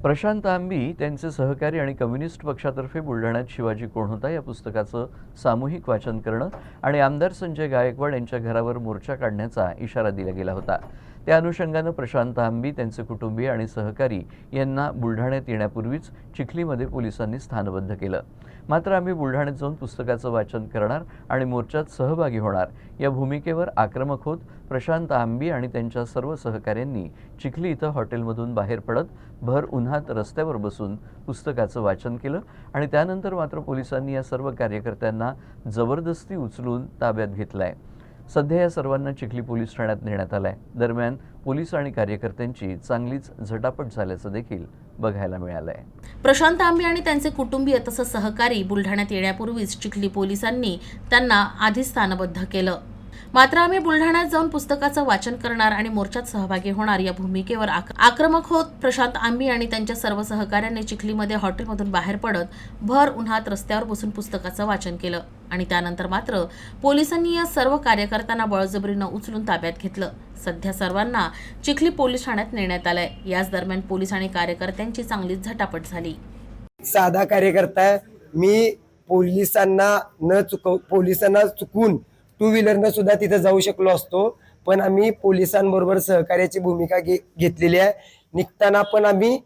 प्रशांत आंबी त्यांचे सहकारी आणि कम्युनिस्ट पक्षातर्फे बुलढाण्यात शिवाजी कोण होता या पुस्तकाचं सामूहिक वाचन करणं आणि आमदार संजय गायकवाड यांच्या घरावर मोर्चा काढण्याचा इशारा दिला गेला होता। त्या अनुषंगानं प्रशांत आंबी, त्यांचे कुटुंबीय आणि सहकारी यांना बुलढाण्यात येण्यापूर्वीच चिखलीमध्ये पोलिसांनी स्थानबद्ध केलं। मात्र आम्ही बुलढाण्यात जाऊन पुस्तकाचं वाचन करणार आणि मोर्चात सहभागी होणार या भूमिकेवर आक्रमक होत प्रशांत आंबी आणि त्यांच्या सर्व सहकाऱ्यांनी चिखली इथं हॉटेलमधून बाहेर पडत भर उन्हात रस्त्यावर बसून पुस्तकाचं वाचन केलं आणि त्यानंतर मात्र पोलिसांनी या सर्व कार्यकर्त्यांना जबरदस्ती उचलून ताब्यात घेतलाय। सध्या या सर्वांना चिखली पोलीस ठाण्यात नेण्यात आलंय। दरम्यान पोलीस आणि कार्यकर्त्यांची चांगलीच झटापट झाल्याचं देखील बघायला मिळालंय। प्रशांत आंबी आणि त्यांचे कुटुंबीय तसंच सहकारी बुलढाण्यात येण्यापूर्वीच चिखली पोलिसांनी त्यांना आधी स्थानबद्ध केलं। मात्र आम्ही बुलढाण्यात जाऊन पुस्तकाचं वाचन करणार आणि मोर्चात सहभागी होणार या भूमिकेवर आक्रमक होत प्रशांत आंबी आणि त्यांच्या सर्व सहकाऱ्यांनी चिखलीमध्ये हॉटेलमधून बाहेर पडत भर उन्हात रस्त्यावर बसून पुस्तकाचं वाचन केलं आणि त्यानंतर मात्र पोलिसांनी या सर्व कार्यकर्त्यांना बळजबरीनं उचलून ताब्यात घेतलं। सध्या सर्वांना चिखली पोलीस ठाण्यात नेण्यात आलंय। याच दरम्यान पोलीस आणि कार्यकर्त्यांची चांगलीच झटापट झाली। साधा कार्यकर्ता मी पोलिसांना चुकून टू व्हीलरनं सुद्धा तिथे जाऊ शकलो असतो, पण आम्ही पोलिसांबरोबर सहकार्याची भूमिका घेतलेली आहे। निघताना पण आम्ही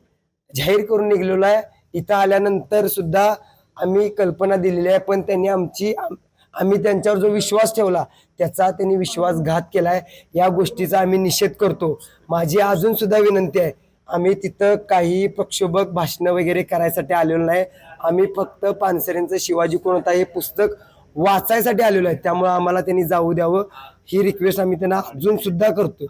जाहीर करून निघलेलो आहे। इथं आल्यानंतर सुद्धा आम्ही कल्पना दिलेली आहे, पण त्यांनी आम्ही त्यांच्यावर जो विश्वास ठेवला त्याचा त्यांनी विश्वासघात केलाय। या गोष्टीचा आम्ही निषेध करतो। माझी अजून सुद्धा विनंती आहे, आम्ही तिथं काही प्रक्षोभक भाषण वगैरे करायसाठी आलेलो नाही। आम्ही फक्त पानसरेंचं शिवाजी कोण होता हे पुस्तक वाचायसाठी आलेलो आहे। त्यामुळे आम्हाला त्यांनी जाऊ द्यावं ही रिक्वेस्ट आम्ही त्यांना अजून सुद्धा करतो।